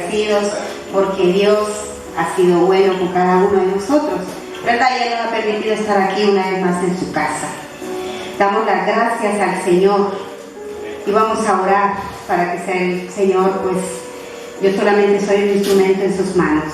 agradecidos porque Dios ha sido bueno con cada uno de nosotros, ¿verdad? Y Él nos ha permitido estar aquí una vez más en su casa. Damos las gracias al Señor y vamos a orar para que sea el Señor, pues yo solamente soy un instrumento en sus manos.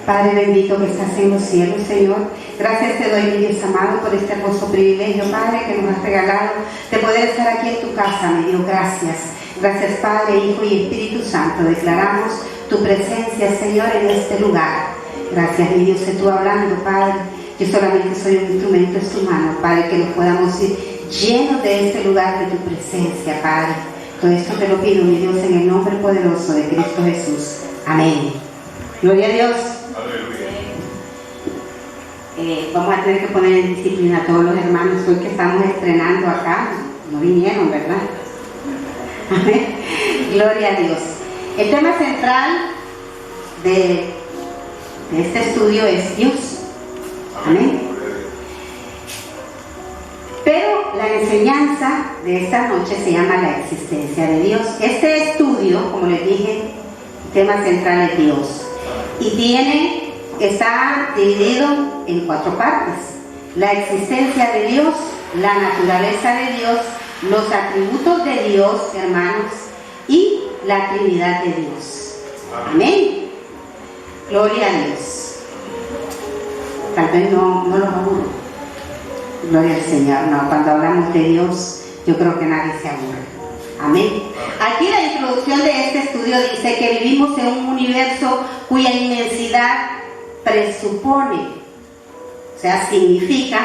Padre bendito que estás en los cielos, Señor, gracias te doy, mi Dios amado, por este hermoso privilegio, Padre, que nos has regalado de poder estar aquí en tu casa, mi Dios. Gracias, Padre, Hijo y Espíritu Santo. Declaramos tu presencia, Señor, en este lugar. Gracias, mi Dios, que tú hablando, Padre. Yo solamente soy un instrumento en tu mano, Padre, que nos podamos ir llenos de este lugar de tu presencia, Padre. Todo esto te lo pido, mi Dios, en el nombre poderoso de Cristo Jesús. Amén. Gloria a Dios. Vamos a tener que poner en disciplina a todos los hermanos hoy que estamos estrenando acá. No vinieron, ¿verdad? Amén. Gloria a Dios. El tema central de este estudio es Dios. Amén. Pero la enseñanza de esta noche se llama la existencia de Dios. Este estudio, como les dije, el tema central es Dios. Y está dividido en 4 partes: la existencia de Dios, la naturaleza de Dios, los atributos de Dios, hermanos, y la Trinidad de Dios. Amén. Gloria a Dios. Tal vez no los aburro. Gloria al Señor. No, cuando hablamos de Dios, yo creo que nadie se aburre. Amén. Aquí la introducción de este estudio dice que vivimos en un universo cuya inmensidad presupone, o sea, significa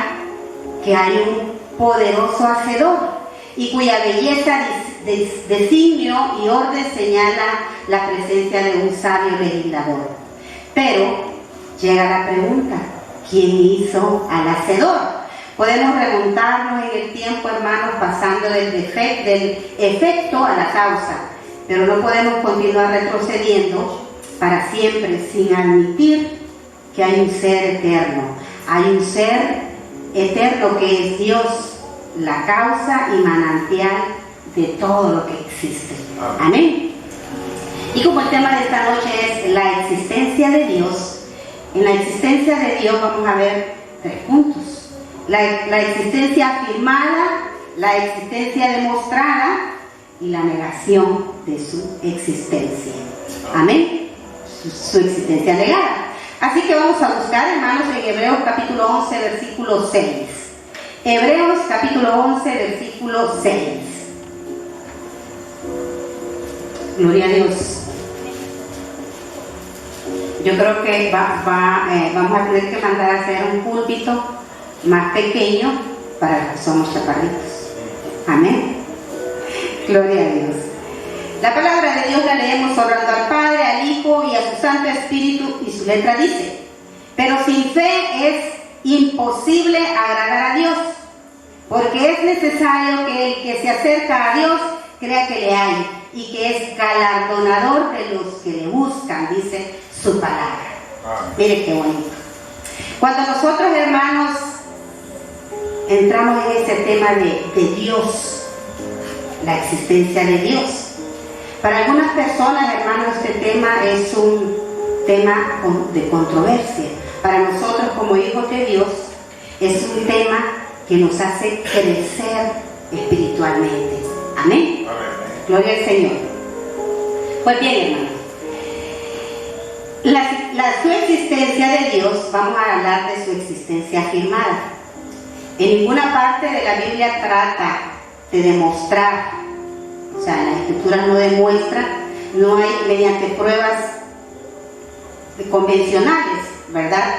que hay un poderoso hacedor y cuya belleza, designio y orden señala la presencia de un sabio legislador. Pero llega la pregunta: ¿quién hizo al hacedor? Podemos remontarnos en el tiempo, hermanos, pasando del efecto a la causa, pero no podemos continuar retrocediendo para siempre sin admitir que hay un ser eterno. Hay un ser eterno que es Dios, la causa y manantial de todo lo que existe. Amén. Y como el tema de esta noche es la existencia de Dios, en la existencia de Dios vamos a ver 3 puntos. La existencia afirmada, la existencia demostrada y la negación de su existencia. Amén. Su existencia negada. Así que vamos a buscar, hermanos, en Hebreos capítulo 11, versículo 6. Hebreos capítulo 11, versículo 6. Gloria a Dios. Yo creo que vamos a tener que mandar a hacer un púlpito más pequeño para los que somos chaparritos. Amén. Gloria a Dios. La palabra de Dios la leemos orando al Padre, al Hijo y a su Santo Espíritu, y su letra dice: pero sin fe es imposible agradar a Dios, porque es necesario que el que se acerca a Dios crea que le hay y que es galardonador de los que le buscan, dice su palabra. Mire qué bonito. Cuando nosotros, hermanos, entramos en este tema de Dios, la existencia de Dios, para algunas personas, hermanos, este tema es un tema de controversia. Para nosotros, como hijos de Dios, es un tema que nos hace crecer espiritualmente. Amén. Gloria al Señor. Pues bien, hermanos, su existencia de Dios, vamos a hablar de su existencia afirmada. En ninguna parte de la Biblia trata de demostrar, o sea, la Escritura no demuestra, no hay mediante pruebas convencionales, ¿verdad?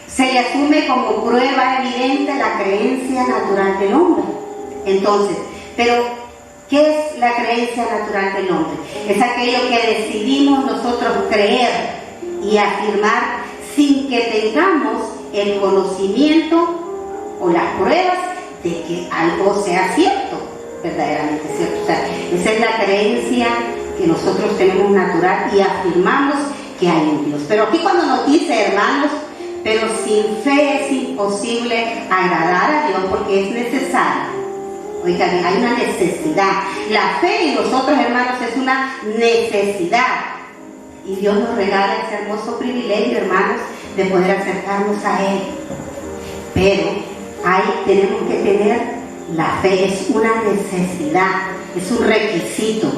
Se le asume como prueba evidente la creencia natural del hombre. Entonces, pero ¿qué es la creencia natural del hombre? Es aquello que decidimos nosotros creer y afirmar sin que tengamos el conocimiento o las pruebas de que algo sea cierto, verdaderamente cierto. O sea, esa es la creencia que nosotros tenemos natural y afirmamos que hay un Dios. Pero aquí cuando nos dice, hermanos, pero sin fe es imposible agradar a Dios, porque es necesario. Oigan, hay una necesidad. La fe en nosotros, hermanos, es una necesidad. y Dios nos regala ese hermoso privilegio, hermanos, de poder acercarnos a Él. Pero ahí tenemos que tener la fe, es una necesidad, es un requisito.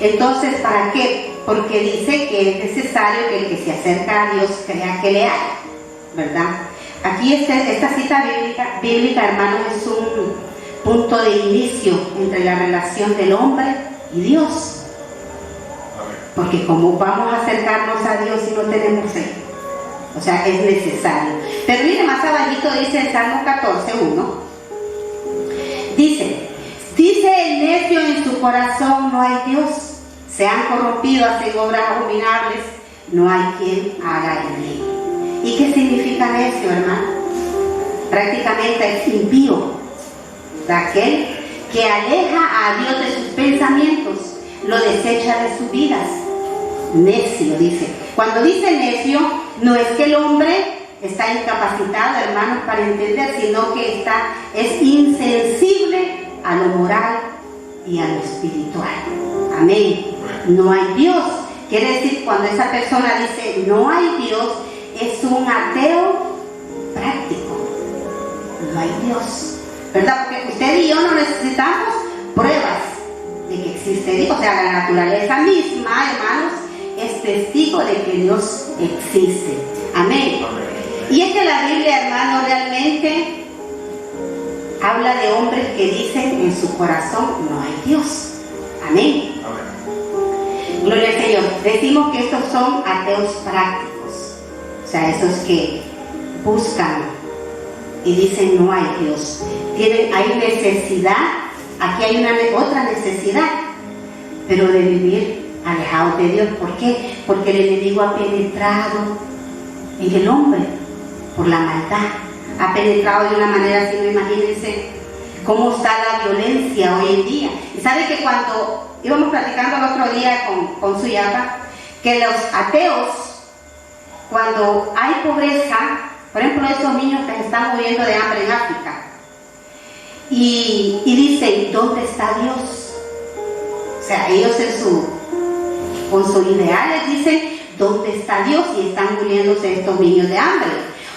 Entonces, ¿para qué? Porque dice que es necesario que el que se acerca a Dios crea que le hay, ¿verdad? Aquí esta cita bíblica, hermanos, es un punto de inicio entre la relación del hombre y Dios. Porque como vamos a acercarnos a Dios si no tenemos fe, o sea, es necesario. Pero mire, más abajito dice en Salmo 14:1, dice el necio en su corazón, no hay Dios, se han corrompido, hacen obras abominables, no hay quien haga el bien. ¿Y qué significa necio, hermano? Prácticamente es impío, de aquel que aleja a Dios de sus pensamientos, lo desecha de sus vidas. Necio, dice. Cuando dice necio, no es que el hombre está incapacitado, hermanos, para entender, sino que es insensible a lo moral y a lo espiritual. Amén. No hay Dios. Quiere decir, cuando esa persona dice no hay Dios, es un ateo práctico. No hay Dios, ¿verdad? Porque usted y yo no necesitamos pruebas de que existe Dios. O sea, la naturaleza misma, hermanos, es testigo de que Dios existe. Amén. Y es que la Biblia, hermano, realmente habla de hombres que dicen en su corazón no hay Dios. Amén. Gloria al Señor. Decimos que estos son ateos prácticos, o sea, esos que buscan y dicen no hay Dios. Hay necesidad, aquí hay otra necesidad, pero de vivir alejados de Dios. ¿Por qué? Porque el enemigo ha penetrado en el hombre por la maldad. Ha penetrado de una manera así, no imagínense cómo está la violencia hoy en día. Y sabe que cuando íbamos platicando el otro día con su yapa, que los ateos, cuando hay pobreza, por ejemplo, esos niños que se están muriendo de hambre en África, y dicen, ¿dónde está Dios? O sea, ellos con sus ideales dicen, ¿dónde está Dios? Y están muriéndose estos niños de hambre.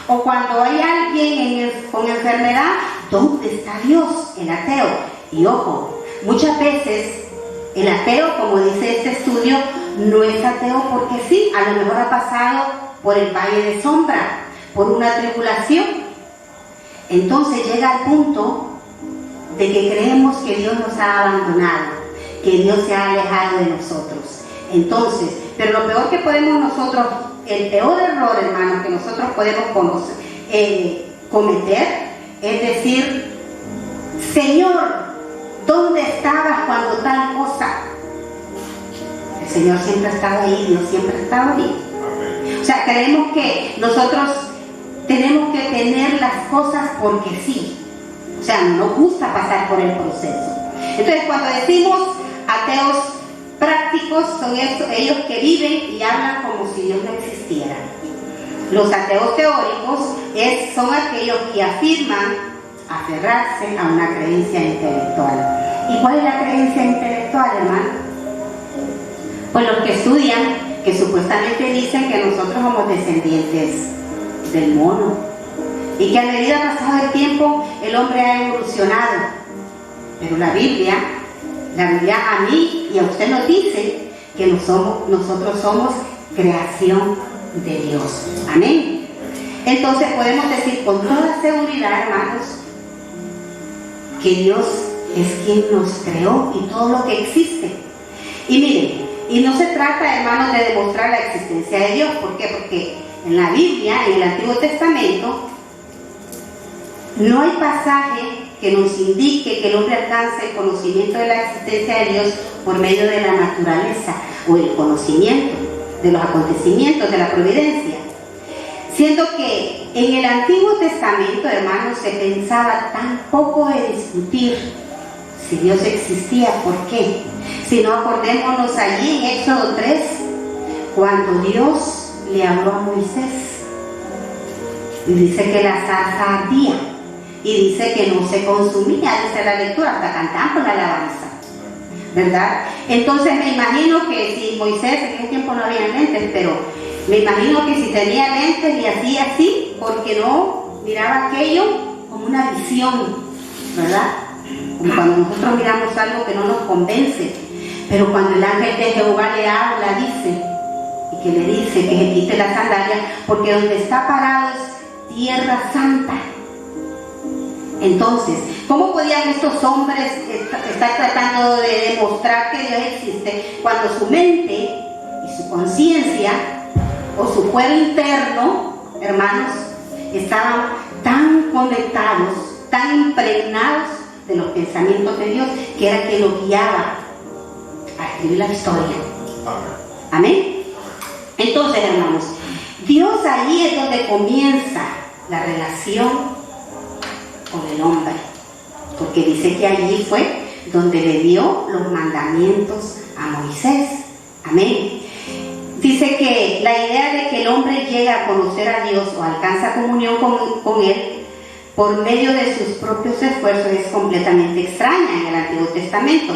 O cuando hay alguien con enfermedad, ¿dónde está Dios? El ateo. Y ojo, muchas veces el ateo, como dice este estudio, no es ateo porque sí, a lo mejor ha pasado por el valle de sombra, por una tribulación. Entonces llega al punto de que creemos que Dios nos ha abandonado, que Dios se ha alejado de nosotros. Entonces, pero lo peor que podemos nosotros, el peor error, hermanos, que nosotros podemos cometer, es decir, Señor, ¿dónde estabas cuando tal cosa? El Señor siempre ha estado ahí, Dios siempre ha estado ahí. O sea, creemos que nosotros tenemos que tener las cosas porque sí. O sea, no nos gusta pasar por el proceso. Entonces, cuando decimos ateos prácticos, son ellos que viven y hablan como si Dios no existiera. Los ateos teóricos son aquellos que afirman aferrarse a una creencia intelectual. ¿Y cuál es la creencia intelectual, hermano? Pues los que estudian, que supuestamente dicen que nosotros somos descendientes del mono y que a medida que ha pasado el tiempo el hombre ha evolucionado. Pero la Biblia a mí y a usted nos dice que nosotros somos creación de Dios. Amén. Entonces podemos decir con toda seguridad, hermanos, que Dios es quien nos creó y todo lo que existe. Y miren, y no se trata, hermanos, de demostrar la existencia de Dios. ¿Por qué? Porque en la Biblia, en el Antiguo Testamento, no hay pasaje que nos indique que el hombre alcanza el conocimiento de la existencia de Dios por medio de la naturaleza o el conocimiento de los acontecimientos de la providencia. Siendo que en el Antiguo Testamento, hermanos, se pensaba tan poco de discutir si Dios existía. ¿Por qué? Si no, acordémonos allí en Éxodo 3, cuando Dios le habló a Moisés y dice que la zarza ardía y dice que no se consumía, dice la lectura, hasta cantando la alabanza, ¿verdad? Entonces me imagino que si Moisés, en ese tiempo no había lentes, pero me imagino que si tenía lentes y hacía así, porque no miraba aquello como una visión, ¿verdad? Como cuando nosotros miramos algo que no nos convence, pero cuando el ángel de Jehová le habla, dice, y que le dice que se quite la sandalia, porque donde está parado es tierra santa. Entonces, ¿cómo podían estos hombres estar tratando de demostrar que Dios existe cuando su mente y su conciencia o su fuero interno, hermanos, estaban tan conectados, tan impregnados de los pensamientos de Dios, que era que lo guiaba a escribir la historia? Amén. Entonces, hermanos, Dios ahí es donde comienza la relación con el hombre, porque dice que allí fue donde le dio los mandamientos a Moisés. Amén. Dice que la idea de que el hombre llega a conocer a Dios o alcanza comunión con Él por medio de sus propios esfuerzos es completamente extraña en el Antiguo Testamento.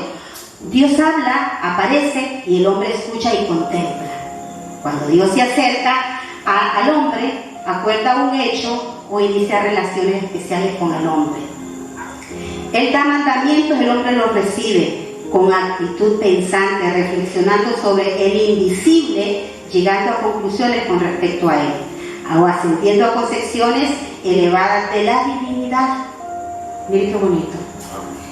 Dios habla, aparece y el hombre escucha y contempla. Cuando Dios se acerca al hombre, acuerda un hecho o inicia relaciones especiales con el hombre. Él da mandamientos, el hombre los recibe con actitud pensante, reflexionando sobre el invisible, llegando a conclusiones con respecto a él, o ascendiendo a concepciones elevadas de la divinidad. Miren qué bonito.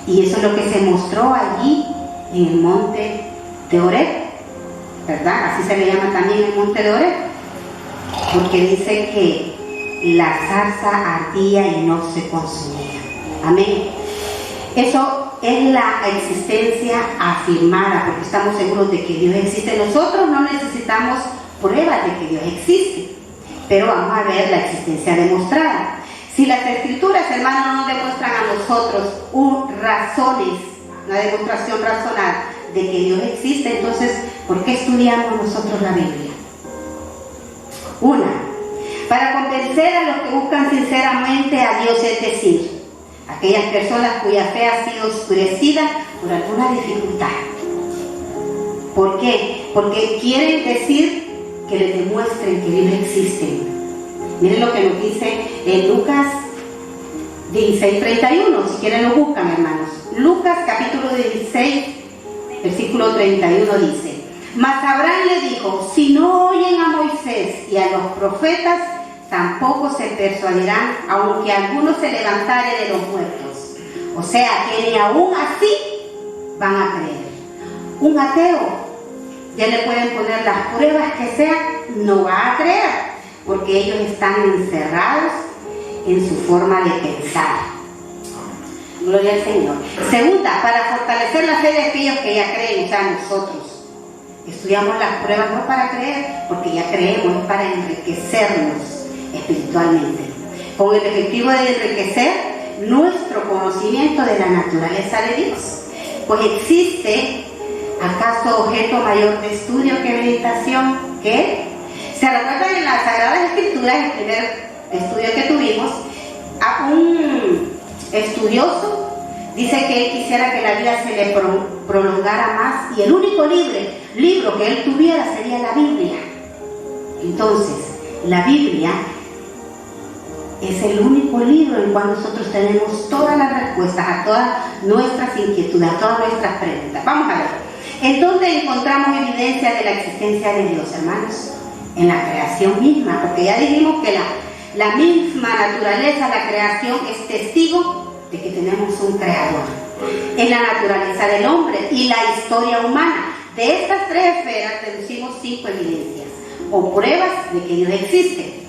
Y eso es lo que se mostró allí en el monte de Horeb, ¿verdad? Así se le llama también el monte de Horeb, porque dice que la zarza ardía y no se consumía. Amén. Eso es la existencia afirmada, porque estamos seguros de que Dios existe. Nosotros no necesitamos pruebas de que Dios existe, pero vamos a ver la existencia demostrada. Si las escrituras, hermanos, no nos demuestran a nosotros razones, una demostración razonada de que Dios existe, entonces, ¿por qué estudiamos nosotros la Biblia? Para convencer a los que buscan sinceramente a Dios, es decir, aquellas personas cuya fe ha sido oscurecida por alguna dificultad. ¿Por qué? Porque quieren decir que les demuestren que Dios existe. Miren lo que nos dice en Lucas 16:31, si quieren lo buscan, hermanos. Lucas capítulo 16, versículo 31 dice: Mas Abraham le dijo, si no oyen a Moisés y a los profetas, tampoco se persuadirán, aunque alguno se levantare de los muertos. O sea, que ni aún así van a creer. Un ateo, ya le pueden poner las pruebas que sean, no va a creer, porque ellos están encerrados en su forma de pensar. Gloria al Señor. Segunda, para fortalecer la fe de aquellos que ya creen, o sea, nosotros estudiamos las pruebas no para creer, porque ya creemos, es para enriquecernos espiritualmente, con el objetivo de enriquecer nuestro conocimiento de la naturaleza de Dios. Pues existe, ¿acaso objeto mayor de estudio que meditación? ¿Qué? ¿Se recuerdan en las Sagradas Escrituras, el primer estudio que tuvimos, a un estudioso dice que él quisiera que la vida se le prolongara más y el único libro que él tuviera sería la Biblia? Entonces, la Biblia es el único libro en el cual nosotros tenemos todas las respuestas a todas nuestras inquietudes, a todas nuestras preguntas. Vamos a ver, ¿en dónde encontramos evidencia de la existencia de Dios, hermanos? En la creación misma, porque ya dijimos que la misma naturaleza, la creación, es testigo de que tenemos un creador. En la naturaleza del hombre y la historia humana. De estas tres esferas deducimos 5 evidencias o pruebas de que Dios existe.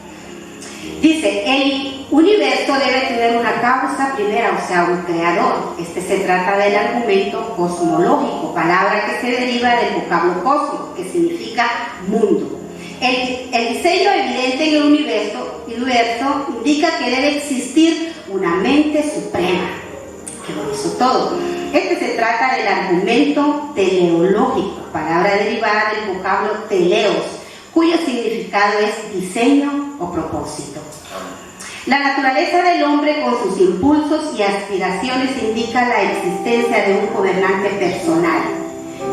Dice, el universo debe tener una causa primera, o sea, un creador. Se trata del argumento cosmológico, palabra que se deriva del vocablo cosmos, que significa mundo. El diseño evidente en el universo indica que debe existir una mente suprema, que lo hizo todo. Se trata del argumento teleológico, palabra derivada del vocablo teleos, cuyo significado es diseño o propósito. La naturaleza del hombre con sus impulsos y aspiraciones indica la existencia de un gobernante personal,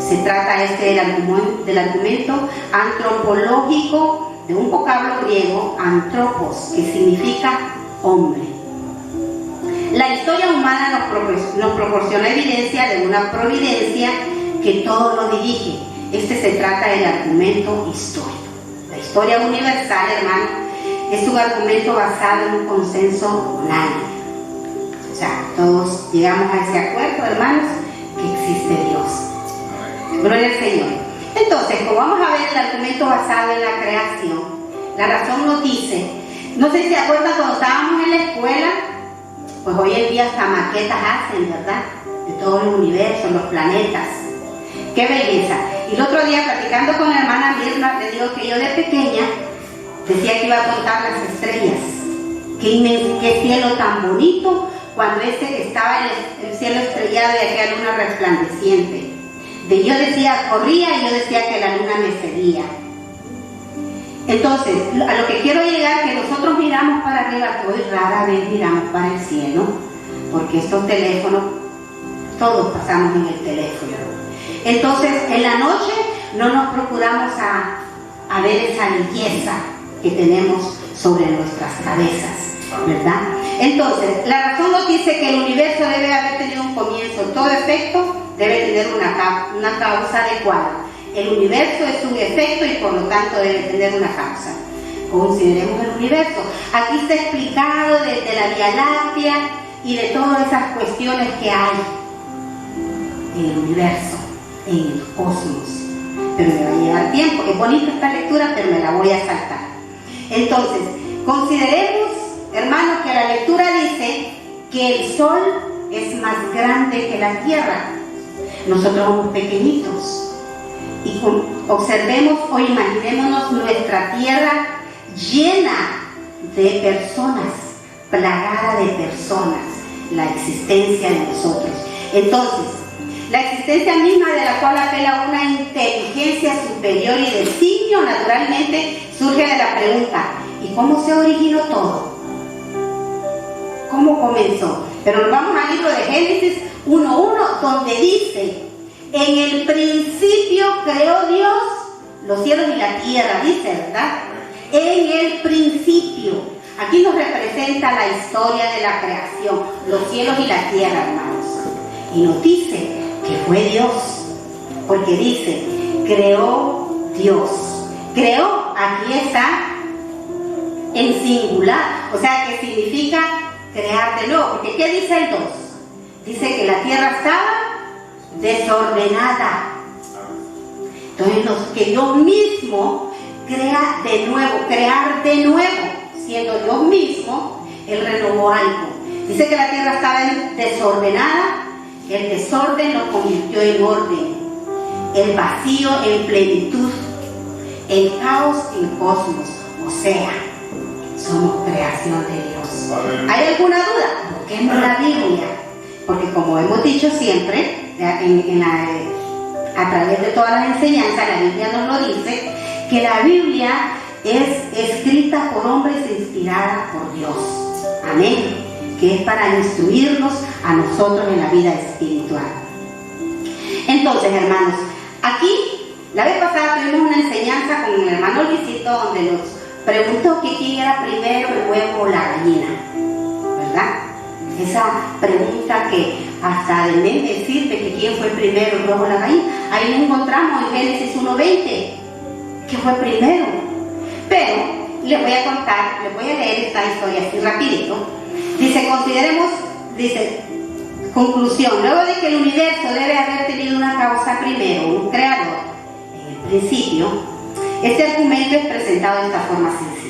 Se trata del argumento antropológico de un vocablo griego, antropos, que significa hombre. La historia humana nos proporciona evidencia de una providencia que todo lo dirige. Se trata del argumento histórico. La historia universal, hermano, es un argumento basado en un consenso unánime. O sea, todos llegamos a ese acuerdo, hermanos, que existe Dios. Gloria al Señor. Entonces, como vamos a ver el argumento basado en la creación, la razón nos dice, no sé si se acuerdan cuando estábamos en la escuela, pues hoy en día hasta maquetas hacen, ¿verdad? De todo el universo, los planetas. ¡Qué belleza! Y el otro día, platicando con la hermana Mirna, le digo que yo de pequeña decía que iba a contar las estrellas. Qué cielo tan bonito cuando estaba el cielo estrellado y aquella luna resplandeciente. Yo decía, corría y yo decía que la luna me seguía. Entonces, a lo que quiero llegar, que nosotros miramos para arriba, hoy rara vez miramos para el cielo, porque estos teléfonos, todos pasamos en el teléfono. Entonces, en la noche no nos procuramos a ver esa belleza que tenemos sobre nuestras cabezas, ¿verdad? Entonces, la razón nos dice que el universo debe haber tenido un comienzo. Todo efecto debe tener una causa adecuada. El universo es un efecto y por lo tanto debe tener una causa. Consideremos el universo. Aquí está explicado desde la Vía Láctea y de todas esas cuestiones que hay en el universo, en el cosmos. Pero me va a llevar tiempo. Es bonita esta lectura, pero me la voy a saltar. Entonces, consideremos, hermanos, que la lectura dice que el sol es más grande que la tierra. Nosotros somos pequeñitos. Y observemos o imaginémonos nuestra tierra llena de personas, plagada de personas, la existencia de nosotros. Entonces, la existencia misma de la cual apela una inteligencia superior y designio, naturalmente surge de la pregunta, ¿y cómo se originó todo? ¿Cómo comenzó? Pero nos vamos al libro de Génesis 1:1, donde dice, en el principio creó Dios los cielos y la tierra, dice, ¿verdad? En el principio. Aquí nos representa la historia de la creación, los cielos y la tierra, hermanos. Y nos dice que fue Dios, porque dice, creó Dios. Creó, aquí está, en singular, o sea que significa crear de nuevo, porque ¿qué dice el 2? Dice que la tierra estaba desordenada. Entonces que Dios mismo crea de nuevo, crear de nuevo, siendo Dios mismo, Él renovó algo. Dice que la tierra estaba desordenada, el desorden lo convirtió en orden, el vacío en plenitud, el caos en cosmos, o sea, somos creación de Dios. ¿Hay alguna duda? Busquemos la Biblia, porque como hemos dicho siempre, a través de todas las enseñanzas, la Biblia nos lo dice, que la Biblia es escrita por hombres e inspirada por Dios. Amén. Que es para instruirnos a nosotros en la vida espiritual. Entonces, hermanos, aquí, la vez pasada tuvimos una enseñanza con el hermano Luisito, donde nos preguntó que quién era primero, el huevo o la gallina, ¿verdad? Esa pregunta que hasta de mente sirve, que quién fue primero, el huevo o la gallina. Ahí lo encontramos en Génesis 1:20, que fue primero. Pero les voy a contar, les voy a leer esta historia así rapidito. Dice, consideremos, dice, conclusión, luego de que el universo debe haber tenido una causa primero, un creador, en el principio, este argumento es presentado de esta forma sencilla.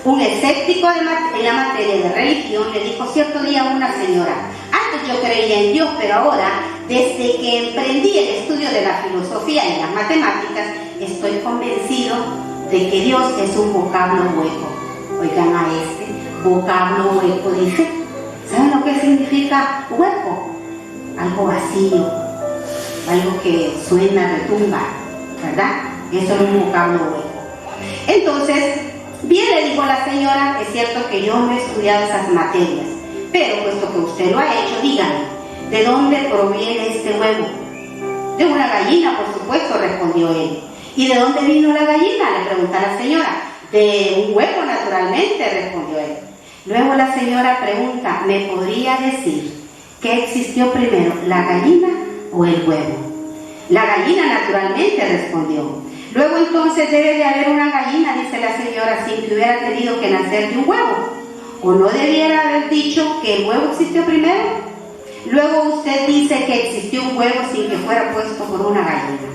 Un escéptico en la materia de religión le dijo cierto día a una señora, antes yo creía en Dios, pero ahora, desde que emprendí el estudio de la filosofía y las matemáticas, estoy convencido de que Dios es un vocablo hueco. Oigan a vocablo hueco, dice. ¿Saben lo que significa hueco? Algo vacío, algo que suena, retumba, ¿verdad? Eso es un vocablo hueco. Entonces, bien, le dijo la señora, es cierto que yo no he estudiado esas materias, pero puesto que usted lo ha hecho, dígame, ¿de dónde proviene este huevo? De una gallina, por supuesto, respondió él. ¿Y de dónde vino la gallina?, le preguntó a la señora. De un huevo, naturalmente, respondió él. Luego la señora pregunta, ¿me podría decir qué existió primero, la gallina o el huevo? La gallina, naturalmente, respondió. Luego entonces debe de haber una gallina, dice la señora, sin que hubiera tenido que nacer de un huevo. ¿O no debiera haber dicho que el huevo existió primero? Luego usted dice que existió un huevo sin que fuera puesto por una gallina.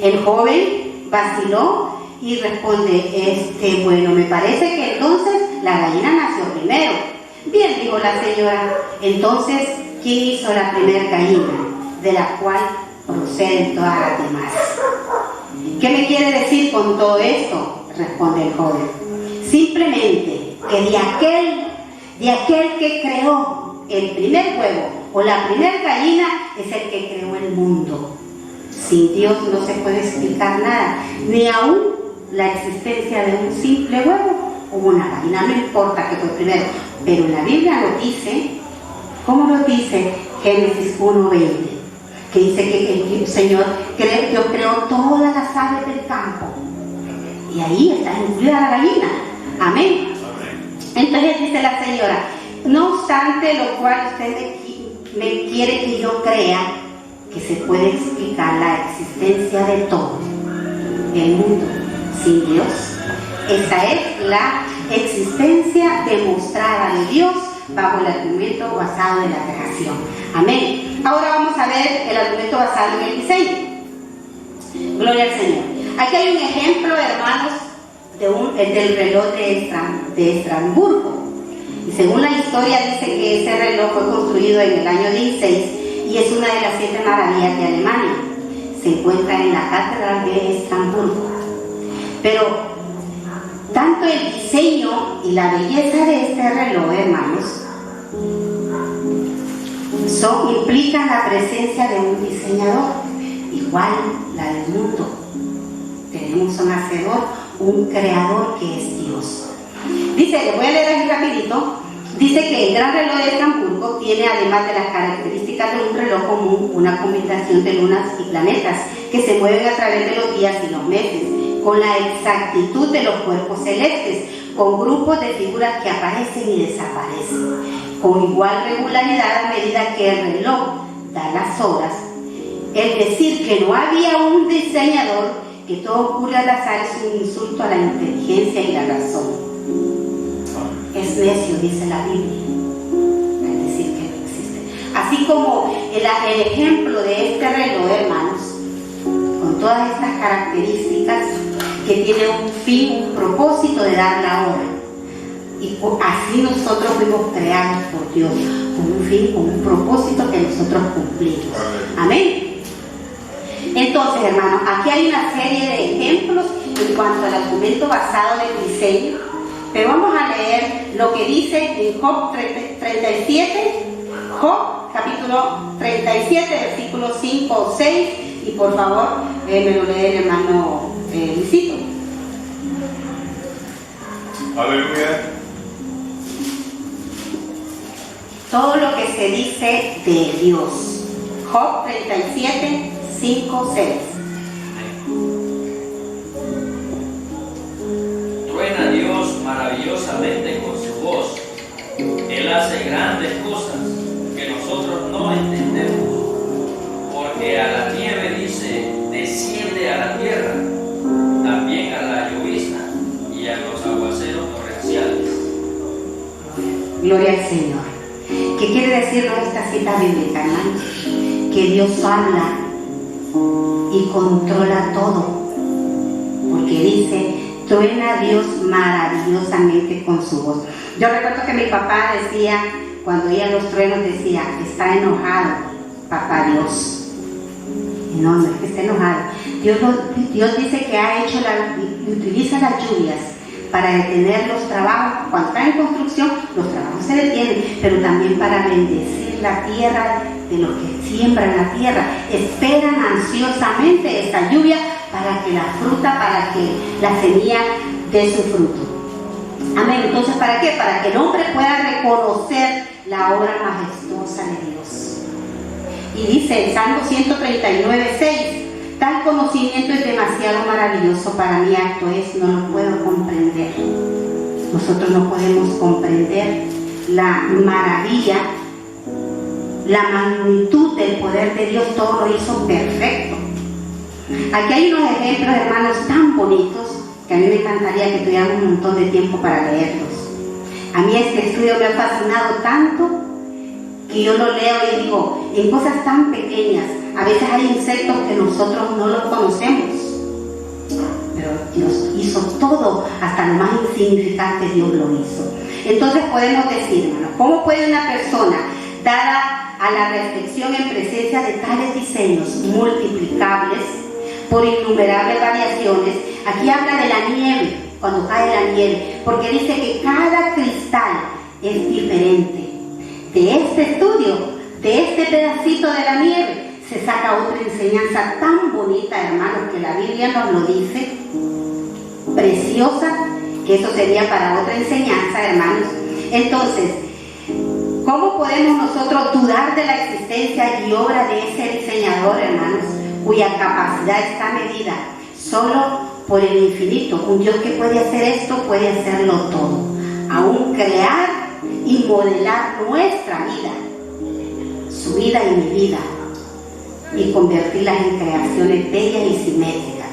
El joven vaciló y responde, bueno, me parece que entonces la gallina nació primero. Bien, dijo la señora, entonces, ¿quién hizo la primera gallina, de la cual proceden todas las demás? ¿Qué me quiere decir con todo esto?, responde el joven. Simplemente que de aquel que creó el primer huevo o la primera gallina es el que creó el mundo. Sin Dios no se puede explicar nada, ni aún la existencia de un simple huevo o una gallina, no importa que fue primero, pero en la Biblia lo dice, ¿cómo lo dice? Génesis 1:20, que dice que el Señor Dios creó todas las aves del campo, y ahí está incluida la gallina. Amén. Entonces dice la señora, no obstante lo cual usted me quiere que yo crea que se puede explicar la existencia de todo el mundo sin Dios. Esa es la existencia demostrada de Dios bajo el argumento basado en la creación. Amén. Ahora vamos a ver el argumento basado en el diseño. Gloria al Señor. Aquí hay un ejemplo, hermanos, del reloj de Estrasburgo. Y según la historia dice que ese reloj fue construido en el año 16 y es una de las 7 maravillas de Alemania. Se encuentra en la Catedral de Estrasburgo. Pero tanto el diseño y la belleza de este reloj, hermanos, implican la presencia de un diseñador, igual la del mundo. Tenemos un hacedor, un creador que es Dios. Dice, le voy a leer aquí rapidito, dice que el gran reloj de Estrasburgo tiene, además de las características de un reloj común, una combinación de lunas y planetas que se mueven a través de los días y los meses, con la exactitud de los cuerpos celestes, con grupos de figuras que aparecen y desaparecen, con igual regularidad a medida que el reloj da las horas. El decir que no había un diseñador, que todo ocurre al azar, es un insulto a la inteligencia y la razón. Es necio, dice la Biblia, al decir que no existe. Así como el ejemplo de este reloj, hermanos, con todas estas características, que tiene un fin, un propósito de dar la hora. Y así nosotros fuimos creados por Dios, con un fin, con un propósito que nosotros cumplimos. Amén. Entonces, hermanos, aquí hay una serie de ejemplos en cuanto al argumento basado en el diseño, pero vamos a leer lo que dice en Job 37, Job capítulo 37, versículos 5 o 6, y por favor me lo lee el hermano Luisito. Aleluya. Todo lo que se dice de Dios. Job 37, 5, 6. Truena Dios maravillosamente con su voz. Él hace grandes cosas que nosotros no entendemos. Porque a la nieve dice, desciende a la tierra, también a la llovizna y a los aguaceros torrenciales. Gloria al Señor. ¿Qué quiere decirnos esta cita bíblica, hermanos? Que Dios habla y controla todo, porque dice, truena Dios maravillosamente con su voz. Yo recuerdo que mi papá decía, cuando oía los truenos, decía, está enojado, papá Dios. No, no es que esté enojado. Dios dice que ha hecho utiliza las lluvias para detener los trabajos. Cuando están en construcción, los trabajos se detienen, pero también para bendecir la tierra de los que siembran la tierra. Esperan ansiosamente esta lluvia para que la fruta, para que la semilla dé su fruto. Amén. Entonces, ¿para qué? Para que el hombre pueda reconocer la obra majestuosa de Dios. Y dice el Salmo 139:6, tal conocimiento es demasiado maravilloso para mi acto es, no lo puedo comprender. Nosotros no podemos comprender la maravilla, la magnitud del poder de Dios, todo lo hizo perfecto. Aquí hay unos ejemplos, hermanos, tan bonitos que a mí me encantaría que tuviéramos un montón de tiempo para leerlos. A mí este estudio me ha fascinado tanto que yo lo leo y digo, en cosas tan pequeñas, a veces hay insectos que nosotros no los conocemos, pero Dios hizo todo, hasta lo más insignificante Dios lo hizo. Entonces podemos decir, hermanos, ¿cómo puede una persona, dada a la reflexión en presencia de tales diseños multiplicables por innumerables variaciones? Aquí habla de la nieve, cuando cae la nieve, porque dice que cada cristal es diferente. De este estudio, de este pedacito de la nieve, se saca otra enseñanza tan bonita, hermanos, que la Biblia nos lo dice, preciosa, que eso sería para otra enseñanza, hermanos. Entonces, ¿cómo podemos nosotros dudar de la existencia y obra de ese diseñador, hermanos, cuya capacidad está medida solo por el infinito? Un Dios que puede hacer esto, puede hacerlo todo, aún crear y modelar nuestra vida, su vida y mi vida, y convertirlas en creaciones bellas y simétricas.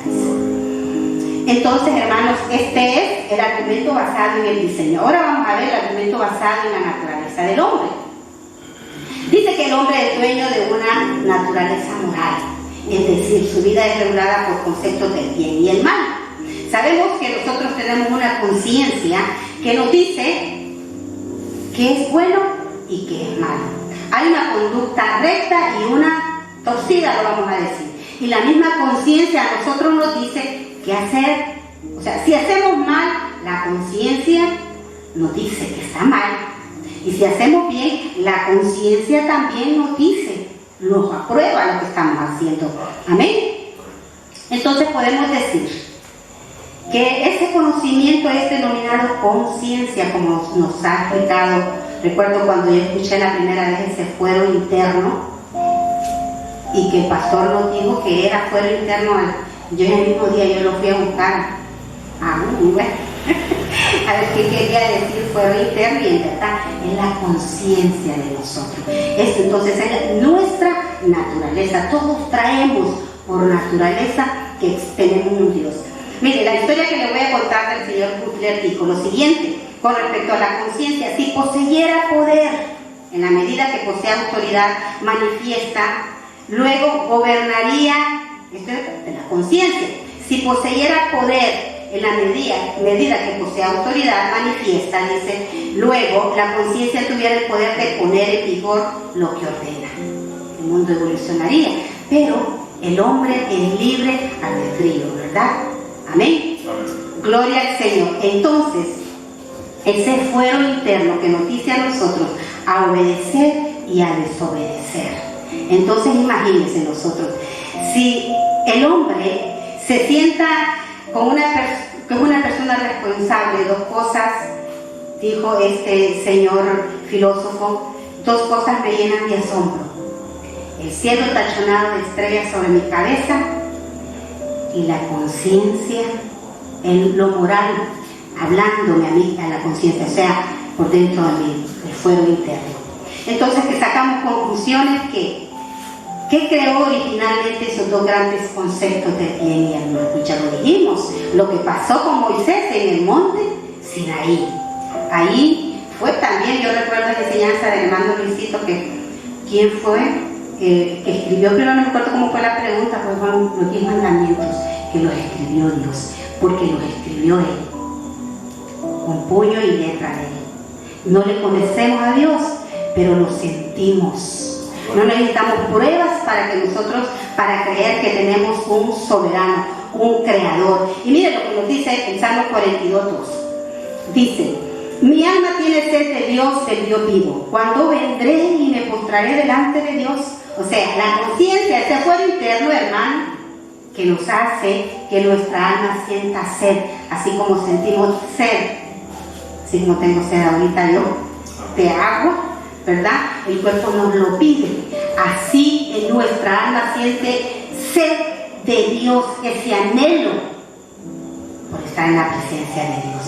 Entonces, hermanos, este es el argumento basado en el diseño. Ahora vamos a ver el argumento basado en la naturaleza del hombre. Dice que el hombre es dueño de una naturaleza moral, es decir, su vida es regulada por conceptos del bien y el mal. Sabemos que nosotros tenemos una conciencia que nos dice qué es bueno y qué es malo. Hay una conducta recta y una torcida, lo vamos a decir. Y la misma conciencia a nosotros nos dice qué hacer. O sea, si hacemos mal, la conciencia nos dice que está mal. Y si hacemos bien, la conciencia también nos dice, nos aprueba lo que estamos haciendo. Amén. Entonces podemos decir que ese conocimiento es denominado conciencia, como nos ha explicado. Recuerdo cuando yo escuché la primera vez ese fuero interno y que el pastor nos dijo que era fuero interno. Yo en el mismo día yo lo fui a buscar bueno, a ver qué quería decir fuero interno, y en verdad es la conciencia de nosotros. Esto entonces es nuestra naturaleza. Todos traemos por naturaleza que tenemos un Dios. Mire, la historia que le voy a contar del señor Butler dijo lo siguiente con respecto a la conciencia: si poseyera poder, en la medida que posee autoridad manifiesta, luego gobernaría. Esto es de la conciencia. Si poseyera poder, en la medida que posee autoridad manifiesta, dice, luego la conciencia tuviera el poder de poner en vigor lo que ordena. El mundo evolucionaría, pero el hombre es libre albedrío, ¿verdad? Amén. Gloria al Señor. Entonces, ese fuero interno que nos dice a nosotros a obedecer y a desobedecer. Entonces, imagínense nosotros, si el hombre se sienta como una persona responsable, dos cosas, dijo este señor filósofo, dos cosas me llenan de asombro: el cielo tachonado de estrellas sobre mi cabeza y la conciencia, en lo moral, hablándome a mí, a la conciencia, o sea, por dentro de mí, el fuero interno. Entonces, que sacamos conclusiones ¿qué creó originalmente esos dos grandes conceptos del bien y el mal? Ya lo dijimos, lo que pasó con Moisés en el monte Sinaí. Ahí fue también, yo recuerdo la enseñanza del hermano Luisito, ¿quién fue? Que escribió, pero no me acuerdo cómo fue la pregunta, pues fueron los 10 mandamientos, que los escribió Dios, porque los escribió Él, con puño y letra de Él. No le conocemos a Dios, pero lo sentimos. No necesitamos pruebas para creer que tenemos un soberano, un creador. Y mire lo que nos dice el Salmo 42:2. Dice: mi alma tiene sed de Dios, del Dios vivo. ¿Cuándo vendré y me postraré delante de Dios? O sea, la conciencia, ese fuero interno, hermano, que nos hace que nuestra alma sienta sed, así como sentimos sed, así como tengo sed ahorita yo, de agua, ¿verdad? El cuerpo nos lo pide. Así en nuestra alma siente sed de Dios, ese anhelo por estar en la presencia de Dios.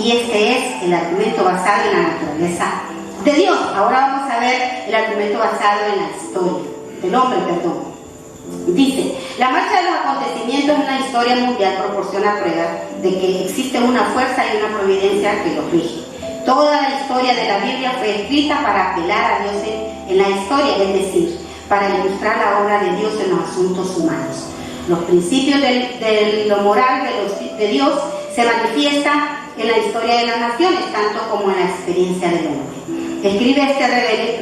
Y este es el argumento basado en la naturaleza de Dios. Ahora vamos a ver el argumento basado en la historia del hombre, perdón. Dice, la marcha de los acontecimientos en la historia mundial proporciona prueba de que existe una fuerza y una providencia que los rige. Toda la historia de la Biblia fue escrita para apelar a Dios en la historia, es decir, para ilustrar la obra de Dios en los asuntos humanos. Los principios de lo moral de Dios se manifiestan en la historia de las naciones, tanto como en la experiencia del hombre. Escribe este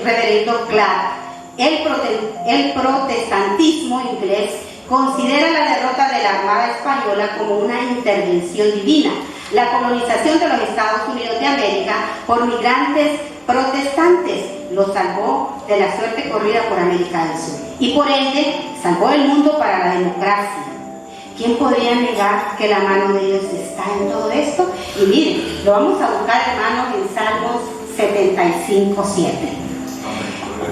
reverendo Clark: el protestantismo inglés considera la derrota de la Armada Española como una intervención divina. La colonización de los Estados Unidos de América por migrantes protestantes los salvó de la suerte corrida por América del Sur y por ende salvó el mundo para la democracia. ¿Quién podría negar que la mano de Dios está en todo esto? Y miren, lo vamos a buscar, hermanos, en Salmos 75:7.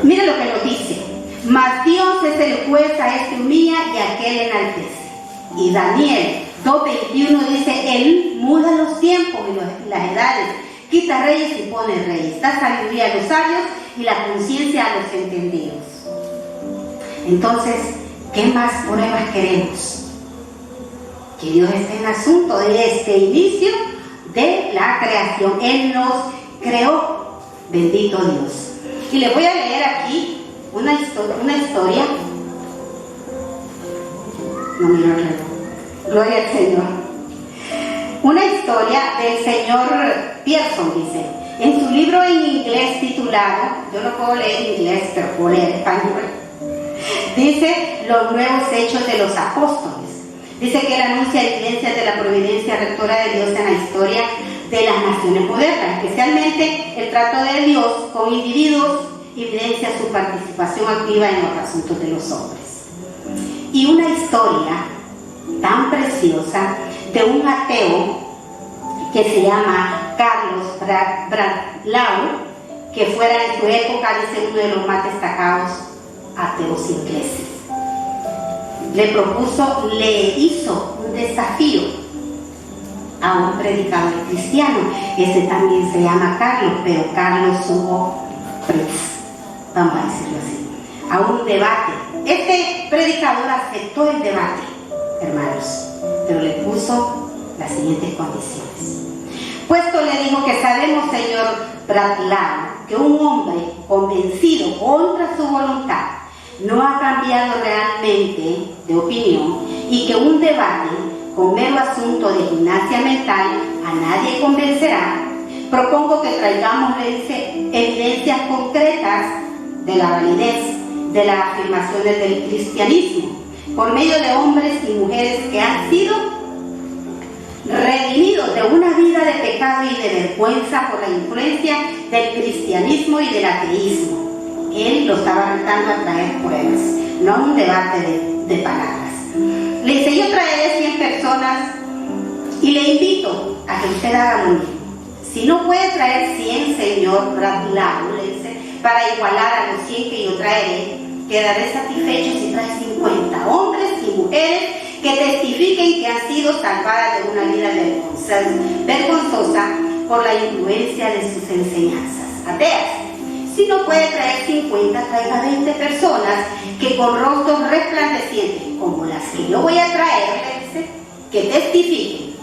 Miren lo que nos dice: mas Dios es el juez, a este humilla y a aquel enaltece. Y Daniel 2:21 dice: Él muda los tiempos y las edades, quita reyes y pone reyes, da sabiduría a los sabios y la conciencia a los entendidos. Entonces, ¿qué más pruebas queremos? Que Dios esté en asunto de este inicio de la creación. Él nos creó, bendito Dios. Y les voy a leer aquí una historia. No miro el reloj. Gloria al Señor. Una historia del señor Pearson, dice, en su libro en inglés titulado, yo no puedo leer en inglés, pero puedo leer español, dice: Los nuevos hechos de los apóstoles. Dice que él anuncia evidencias de la providencia rectora de Dios en la historia de las naciones modernas, especialmente el trato de Dios con individuos, evidencia su participación activa en los asuntos de los hombres. Y una historia tan preciosa de un ateo que se llama Carlos Bradlaugh, que fuera en su época, dice, uno de los más destacados ateos ingleses. Le hizo un desafío a un predicador cristiano. Ese también se llama Carlos, pero Carlos Hugo Pritz, vamos a decirlo así, a un debate. Este predicador aceptó el debate, hermanos, pero le puso las siguientes condiciones. Puesto le dijo que sabemos, señor Bradlaugh, que un hombre convencido contra su voluntad no ha cambiado realmente de opinión y que un debate con mero asunto de gimnasia mental a nadie convencerá, propongo que traigamos evidencias concretas de la validez de las afirmaciones del cristianismo por medio de hombres y mujeres que han sido redimidos de una vida de pecado y de vergüenza por la influencia del cristianismo y del ateísmo. Él lo estaba retando a traer pruebas, no un debate de palabras. Le dice: yo traeré 100 personas y le invito a que usted haga lo mismo. Si no puede traer 100, señor Bradlaugh, le dice, para igualar a los 100 que yo traeré, quedaré satisfecho si trae 50 hombres y mujeres que testifiquen que han sido salvadas de una vida vergonzosa por la influencia de sus enseñanzas ateas. Si no puede traer 50, traiga 20 personas que con rostros resplandecientes, como las que yo voy a traer, dice, que testifiquen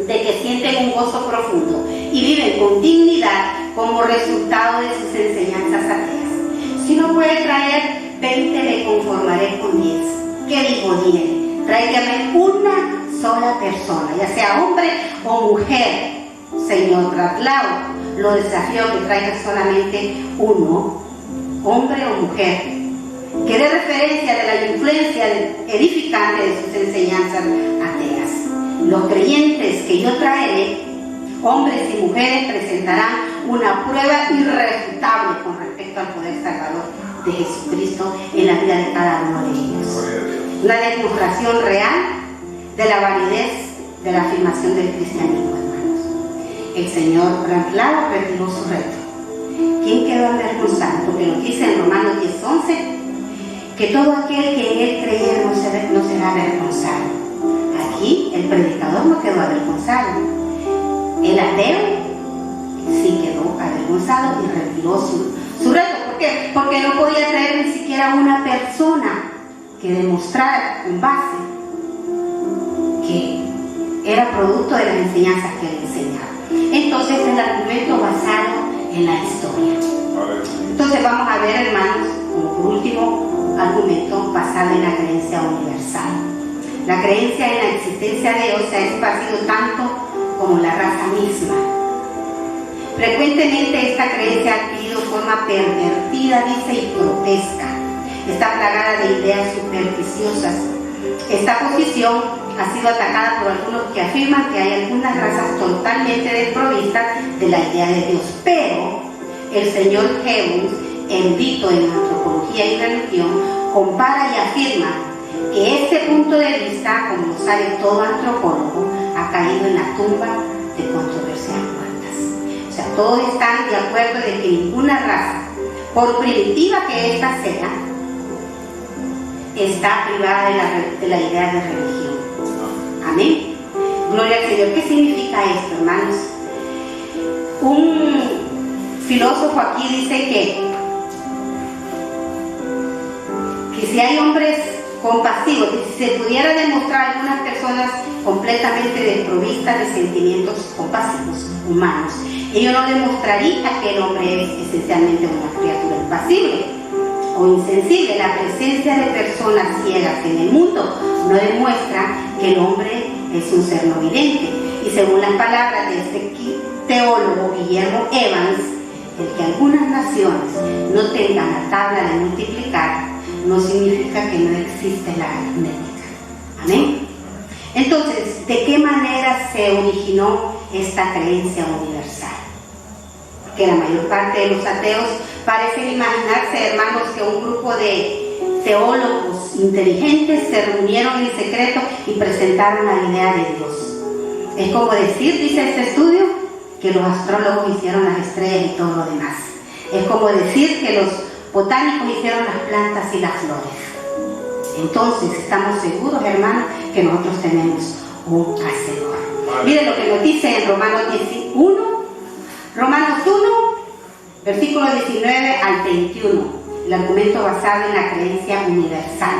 de que sienten un gozo profundo y viven con dignidad como resultado de sus enseñanzas ateas. Si no puede traer 20, me conformaré con 10. ¿Qué dijo 10? Tráigame una sola persona, ya sea hombre o mujer, señor Bradlaugh. Lo desafío a que traiga solamente uno, hombre o mujer, que dé referencia de la influencia edificante de sus enseñanzas ateas. Los creyentes que yo traeré, hombres y mujeres, presentarán una prueba irrefutable con respecto al poder salvador de Jesucristo en la vida de cada uno de ellos. Una demostración real de la validez de la afirmación del cristianismo, hermanos. El señor Bradlaugh retiró su reto. ¿Quién quedó avergonzado? Porque lo dice en Romanos 10:11, que todo aquel que en él creyera no será avergonzado. Aquí el predicador no quedó avergonzado. El ateo sí quedó avergonzado y retiró su reto. ¿Por qué? Porque no podía traer ni siquiera una persona que demostrara con base que era producto de las enseñanzas que él enseñaba. Entonces el argumento basado en la historia. Entonces vamos a ver, hermanos, como por último argumento basado en la creencia universal. La creencia en la existencia de Dios se ha esparcido tanto como la raza misma. Frecuentemente esta creencia ha adquirido forma pervertida, dice, y grotesca. Está plagada de ideas supersticiosas. Esta posición ha sido atacada por algunos que afirman que hay algunas razas totalmente desprovistas de la idea de Dios. Pero el señor Heuns, erudito en antropología y religión, compara y afirma que este punto de vista, como lo sabe todo antropólogo, ha caído en la tumba de controversias muertas. O sea, todos están de acuerdo de que ninguna raza, por primitiva que ésta sea, está privada de la idea de religión. Amén. Gloria al Señor. ¿Qué significa esto, hermanos? Un filósofo aquí dice que si hay hombres compasivos, que si se pudiera demostrar algunas personas completamente desprovistas de sentimientos compasivos humanos, ello no demostraría que el hombre es esencialmente una criatura impasible o insensible. La presencia de personas ciegas en el mundo no demuestra que el hombre es un ser no vidente. Y según las palabras de este teólogo Guillermo Evans, el que algunas naciones no tengan la tabla de multiplicar no significa que no existe la aritmética. Amén. Entonces, ¿de qué manera se originó esta creencia universal? Porque la mayor parte de los ateos parecen imaginarse, hermanos, que un grupo de teólogos inteligentes se reunieron en secreto y presentaron la idea de Dios. Es como decir, dice este estudio, que los astrólogos hicieron las estrellas y todo lo demás. Es como decir que los botánicos hicieron las plantas y las flores. Entonces estamos seguros, hermanos, que nosotros tenemos un hacedor. Miren lo que nos dice en Romanos 1, versículo 19 al 21, el argumento basado en la creencia universal.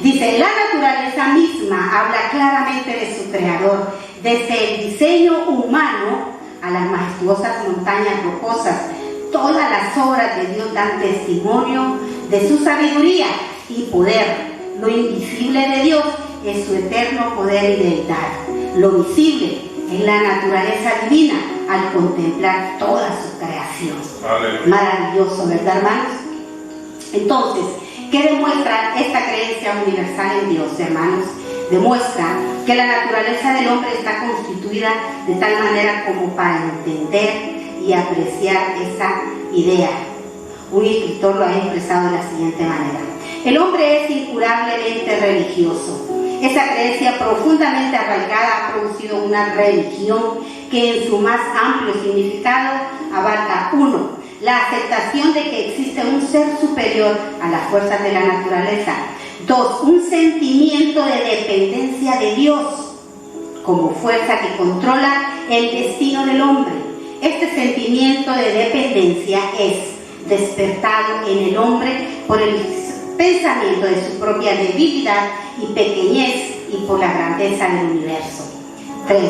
Dice, la naturaleza misma habla claramente de su creador, desde el diseño humano a las majestuosas montañas rocosas. Todas las obras de Dios dan testimonio de su sabiduría y poder. Lo invisible de Dios es su eterno poder y deidad. Lo visible es la naturaleza divina al contemplar toda su creación. Aleluya. Maravilloso, ¿verdad, hermanos? Entonces, ¿qué demuestra esta creencia universal en Dios, hermanos? Demuestra que la naturaleza del hombre está constituida de tal manera como para entender y apreciar esa idea. Un escritor lo ha expresado de la siguiente manera: el hombre es incurablemente religioso. Esa creencia profundamente arraigada ha producido una religión que en su más amplio significado abarca 1. La aceptación de que existe un ser superior a las fuerzas de la naturaleza. 2. Un sentimiento de dependencia de Dios como fuerza que controla el destino del hombre. Este sentimiento de dependencia es despertado en el hombre por el pensamiento de su propia debilidad y pequeñez y por la grandeza del universo. 3.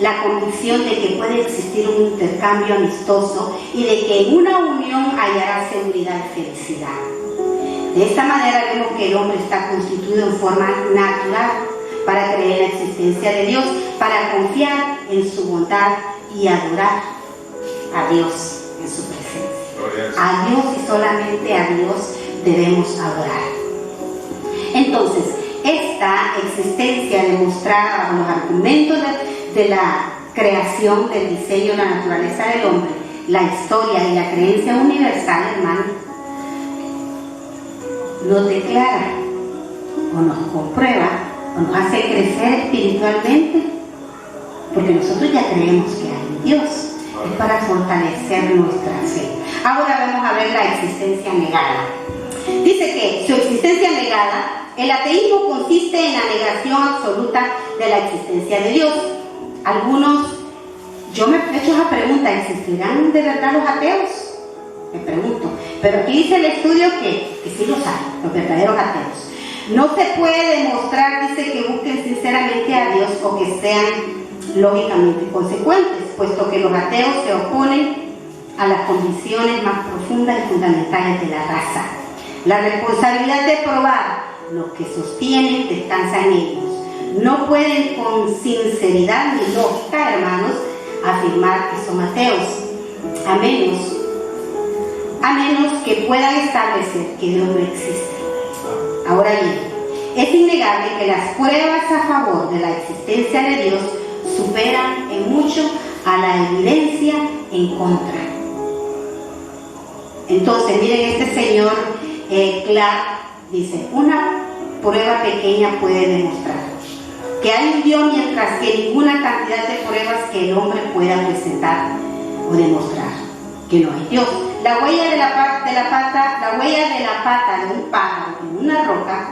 La convicción de que puede existir un intercambio amistoso y de que en una unión hallará seguridad y felicidad. De esta manera vemos que el hombre está constituido en forma natural para creer en la existencia de Dios, para confiar en su bondad y adorar a Dios en su presencia. A Dios y solamente a Dios debemos adorar. Entonces, esta existencia demostrada bajo los argumentos de la creación, del diseño, la naturaleza del hombre, la historia y la creencia universal, hermano, nos declara o nos comprueba o nos hace crecer espiritualmente, porque nosotros ya creemos que hay un Dios. Es para fortalecer nuestra fe. Ahora vamos a ver la existencia negada. Dice que su existencia negada, el ateísmo consiste en la negación absoluta de la existencia de Dios. Algunos, yo me he hecho esa pregunta, ¿existirán de verdad los ateos? Me pregunto. Pero aquí dice el estudio que sí los hay, los verdaderos ateos. No se puede demostrar, dice, que busquen sinceramente a Dios o que sean lógicamente consecuentes, puesto que los ateos se oponen a las condiciones más profundas y fundamentales de la raza. La responsabilidad de probar lo que sostienen descansa en ellos. No pueden con sinceridad ni lógica, hermanos, afirmar que son ateos, a menos que puedan establecer que Dios no existe. Ahora bien, es innegable que las pruebas a favor de la existencia de Dios superan en mucho a la evidencia en contra. Entonces, miren, este señor Clark dice, una prueba pequeña puede demostrar que hay un Dios, mientras que ninguna cantidad de pruebas que el hombre pueda presentar o demostrar que no hay Dios. La huella de la pata de un pájaro en una roca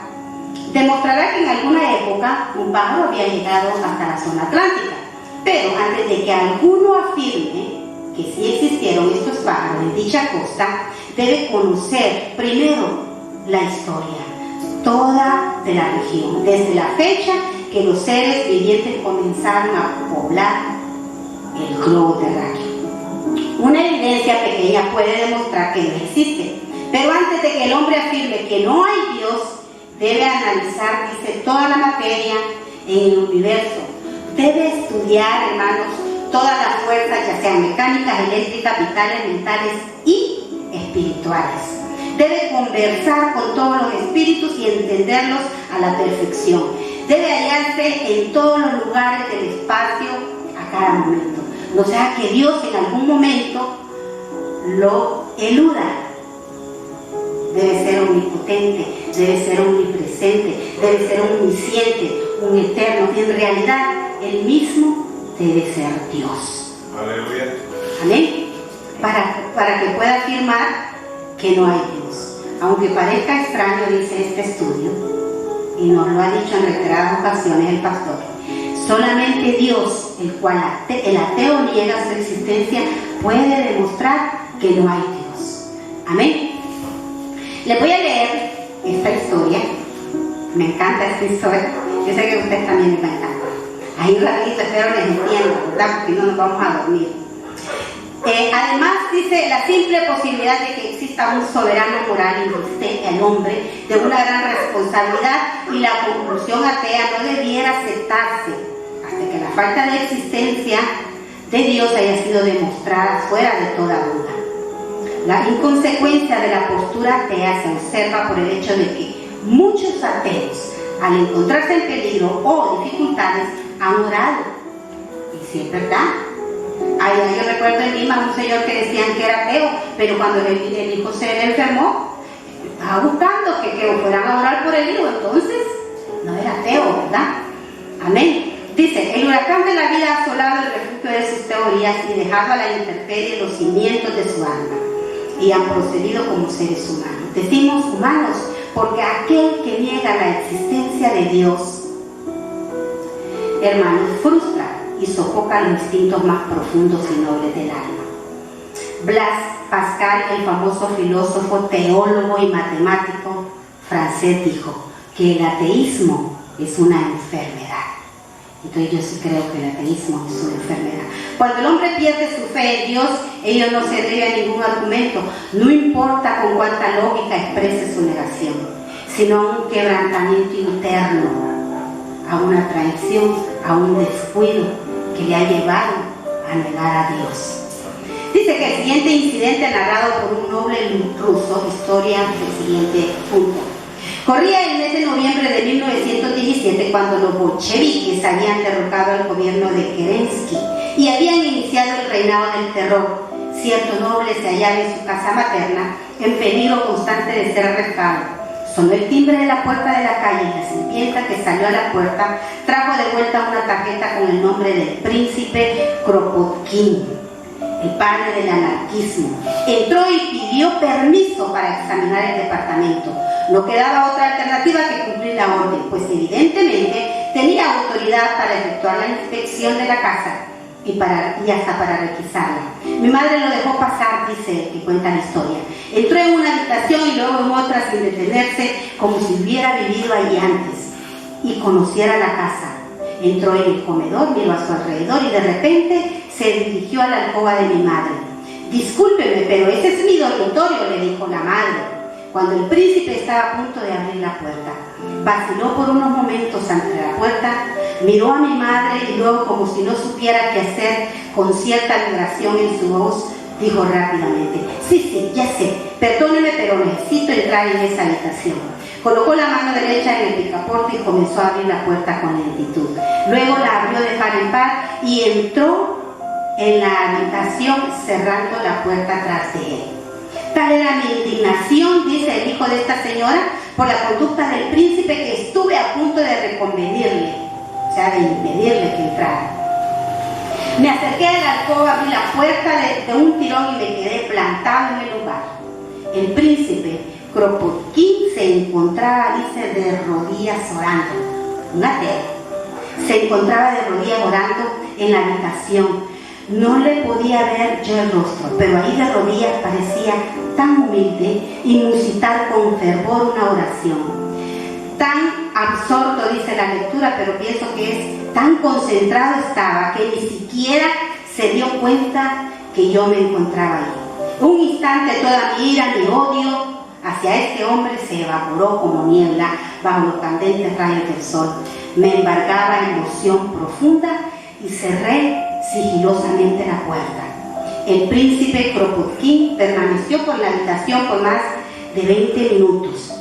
demostrará que en alguna época un pájaro había llegado hasta la zona atlántica. Pero antes de que alguno afirme que sí existieron estos pájaros en dicha costa, debe conocer primero la historia, toda de la región, desde la fecha que los seres vivientes comenzaron a poblar el globo terráqueo. Una evidencia pequeña puede demostrar que no existe, pero antes de que el hombre afirme que no hay Dios, debe analizar, dice, toda la materia en el universo. Debe estudiar, hermanos, todas las fuerzas, ya sean mecánicas, eléctricas, vitales, mentales y espirituales. Debe conversar con todos los espíritus y entenderlos a la perfección. Debe hallarse en todos los lugares del espacio a cada momento. No sea que Dios en algún momento lo eluda. Debe ser omnipotente, debe ser omnipresente, debe ser omnisciente, un eterno. Y en realidad, Él mismo debe ser Dios. Aleluya. Amén. Para que pueda afirmar que no hay Dios. Aunque parezca extraño, dice este estudio, y nos lo ha dicho en reiteradas ocasiones el pastor, solamente Dios, el cual el ateo niega su existencia, puede demostrar que no hay Dios. Amén. Les voy a leer esta historia. Me encanta esta historia. Yo sé que a ustedes también les va a encantar. Ahí rapidito, espero les entiendan, ¿verdad? Porque no nos vamos a dormir. Además, dice, la simple posibilidad de que exista un soberano moral inviste al hombre de una gran responsabilidad, y la conclusión atea no debiera aceptarse hasta que la falta de existencia de Dios haya sido demostrada fuera de toda duda. La inconsecuencia de la postura atea se observa por el hecho de que muchos ateos, al encontrarse en peligro o dificultades, han orado. Y si es verdad. Yo recuerdo en Lima un señor que decían que era ateo, pero cuando el hijo se le enfermó, estaba buscando que fueran a orar por el hijo, entonces no era ateo, ¿verdad? Amén. Dice, el huracán de la vida ha asolado el refugio de sus teorías y dejado a la intemperie los cimientos de su alma, y han procedido como seres humanos. Decimos humanos porque aquel que niega la existencia de Dios, hermanos, frustra y sofoca los instintos más profundos y nobles del alma. Blaise Pascal, el famoso filósofo, teólogo y matemático francés, dijo que el ateísmo es una enfermedad. Entonces yo sí creo que el ateísmo es una enfermedad. Cuando el hombre pierde su fe en Dios, ello no se debe a ningún argumento, no importa con cuánta lógica exprese su negación, sino a un quebrantamiento interno, a una traición, a un descuido que le ha llevado a negar a Dios. Dice que el siguiente incidente, narrado por un noble ruso, historia del siguiente punto. Corría el mes de noviembre de 1917 cuando los bolcheviques habían derrocado al gobierno de Kerensky y habían iniciado el reinado del terror. Cierto noble se hallaba en su casa materna, en peligro constante de ser arrestado. Sonó el timbre de la puerta de la calle y la sirvienta que salió a la puerta trajo de vuelta una tarjeta con el nombre del príncipe Kropotkin. el padre del anarquismo. Entró y pidió permiso para examinar el departamento. No quedaba otra alternativa que cumplir la orden, pues evidentemente tenía autoridad para efectuar la inspección de la casa y hasta para requisarla. Mi madre lo dejó pasar, dice que cuenta la historia. Entró en una habitación y luego en otra sin detenerse, como si hubiera vivido allí antes y conociera la casa. Entró en el comedor, miró a su alrededor y de repente se dirigió a la alcoba de mi madre. Discúlpeme, pero ese es mi dormitorio, le dijo la madre, cuando el príncipe estaba a punto de abrir la puerta. Vaciló por unos momentos ante la puerta, miró a mi madre y luego, como si no supiera qué hacer, con cierta vibración en su voz, dijo rápidamente: sí, ya sé, perdóneme, pero necesito entrar en esa habitación. Colocó la mano derecha en el picaporte y comenzó a abrir la puerta con lentitud. Luego la abrió de par en par y entró en la habitación cerrando la puerta tras de él. Tal era mi indignación, dice el hijo de esta señora, por la conducta del príncipe, que estuve a punto de reconvenirle, o sea, de impedirle que entrara. Me acerqué a la alcoba, abrí la puerta de un tirón y me quedé plantado en el lugar. El príncipe Kropotkin se encontraba, dice, de rodillas orando. Un ateo. Se encontraba de rodillas orando en la habitación. No le podía ver yo el rostro, pero ahí de rodillas parecía tan humilde y musitar con fervor una oración. Tan absorto, dice la lectura, pero pienso que es tan concentrado estaba que ni siquiera se dio cuenta que yo me encontraba ahí. Un instante toda mi ira, mi odio hacia este hombre se evaporó como niebla bajo los candentes rayos del sol. Me embargaba emoción profunda y cerré sigilosamente la puerta. El príncipe Kropotkin permaneció por la habitación por más de 20 minutos.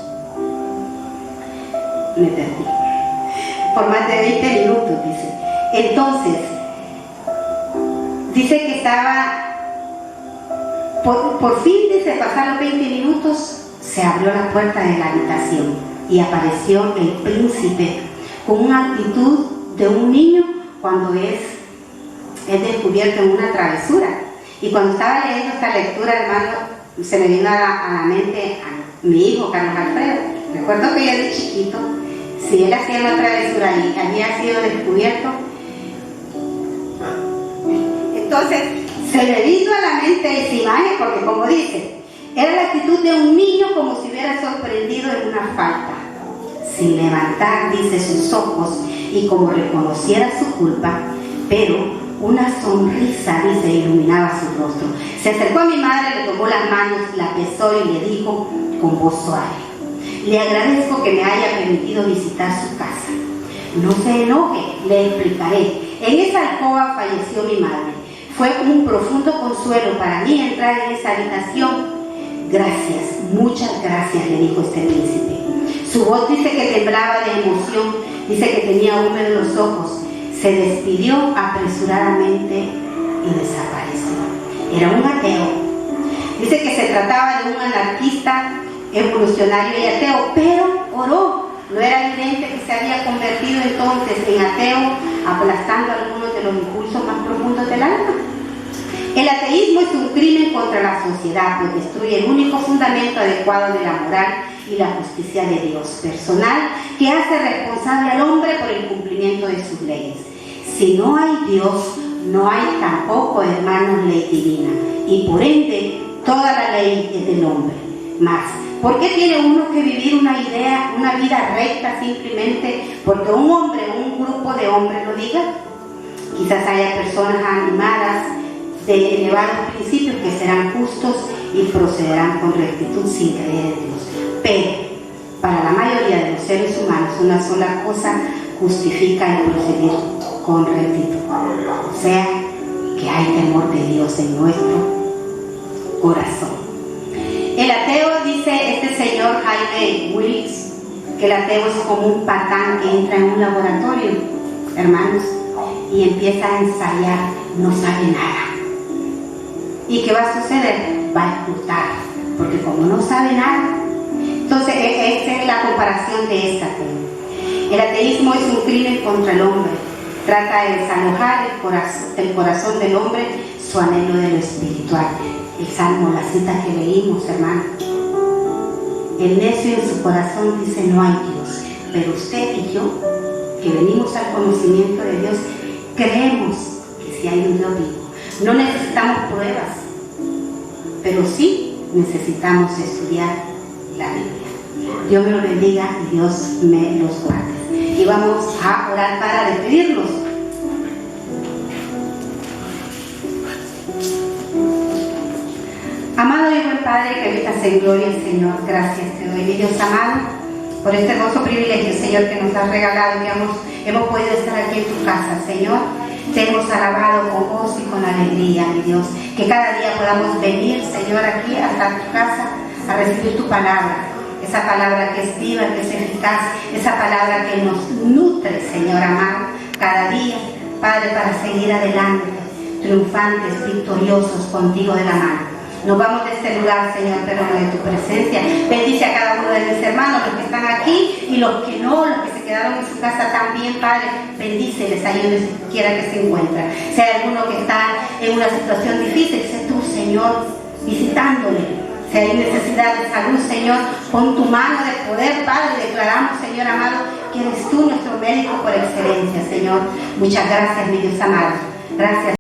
Me perdí. Por más de 20 minutos, dice. Entonces, dice que estaba, por fin, dice, pasar los 20 minutos, se abrió la puerta de la habitación y apareció el príncipe con una actitud de un niño cuando es descubierto en una travesura. Y cuando estaba leyendo esta lectura, hermano, se me vino a la mente a mi hijo, Carlos Alfredo. Recuerdo que yo de chiquito, si él hacía una travesura y había sido descubierto, entonces se me vino a la mente esa imagen, porque como dice, era la actitud de un niño como si hubiera sorprendido en una falta. Sin levantar, dice, sus ojos y como reconociera su culpa, pero una sonrisa, dice, iluminaba su rostro. Se acercó a mi madre, le tomó las manos, la besó y le dijo con voz suave: le agradezco que me haya permitido visitar su casa. No se enoje, le explicaré. En esa alcoba falleció mi madre. Fue un profundo consuelo para mí entrar en esa habitación. Gracias, muchas gracias, le dijo este príncipe. Su voz, dice, que temblaba de emoción, dice que tenía húmedos los ojos. Se despidió apresuradamente y desapareció. Era un ateo. Dice que se trataba de un anarquista evolucionario y ateo, pero oró. No era evidente que se había convertido entonces en ateo, aplastando algunos de los impulsos más profundos del alma. El ateísmo es un crimen contra la sociedad, pues destruye el único fundamento adecuado de la moral y la justicia de Dios personal, que hace responsable al hombre por el cumplimiento de sus leyes. Si no hay Dios, no hay tampoco, hermanos, ley divina, y por ende toda la ley es del hombre. Más, ¿por qué tiene uno que vivir una vida recta simplemente porque un hombre o un grupo de hombres lo diga? Quizás haya personas animadas de elevados principios que serán justos y procederán con rectitud sin creer en Dios. Pero para la mayoría de los seres humanos una sola cosa justifica el proceder con rectitud, o sea, que hay temor de Dios en nuestro corazón. El ateo, dice este señor Jaime Wills, que el ateo es como un patán que entra en un laboratorio, hermanos, y empieza a ensayar, no sabe nada. ¿Y qué va a suceder? Va a explotar, porque como no sabe nada. Entonces, esa es la comparación de este ateo. El ateísmo es un crimen contra el hombre. Trata de desalojar el corazón del hombre su anhelo de lo espiritual. El salmo, la cita que leímos, hermano. El necio en su corazón dice no hay Dios, pero usted y yo, que venimos al conocimiento de Dios, creemos que sí hay un Dios vivo. No necesitamos pruebas, pero sí necesitamos estudiar la Biblia. Dios me lo bendiga y Dios me los guarde. Y vamos a orar para despedirnos. Amado y buen Padre que habitas en gloria, Señor, gracias te doy, mi Dios amado, por este hermoso privilegio, Señor, que nos has regalado, que hemos podido estar aquí en tu casa, Señor. Te hemos alabado con gozo y con alegría, mi Dios. Que cada día podamos venir, Señor, aquí hasta tu casa a recibir tu palabra. Esa palabra que es viva, que es eficaz, esa palabra que nos nutre, Señor amado, cada día, Padre, para seguir adelante, triunfantes, victoriosos, contigo de la mano. Nos vamos de este lugar, Señor, pero no de tu presencia. Bendice a cada uno de mis hermanos, los que están aquí y los que no, los que se quedaron en su casa también, Padre. Bendíceles ahí donde quiera que se encuentren. Si hay alguno que está en una situación difícil, sé tú, Señor, visitándole. Si hay necesidad de salud, Señor, pon tu mano de poder, Padre. Declaramos, Señor amado, que eres tú nuestro médico por excelencia, Señor. Muchas gracias, mi Dios amado. Gracias.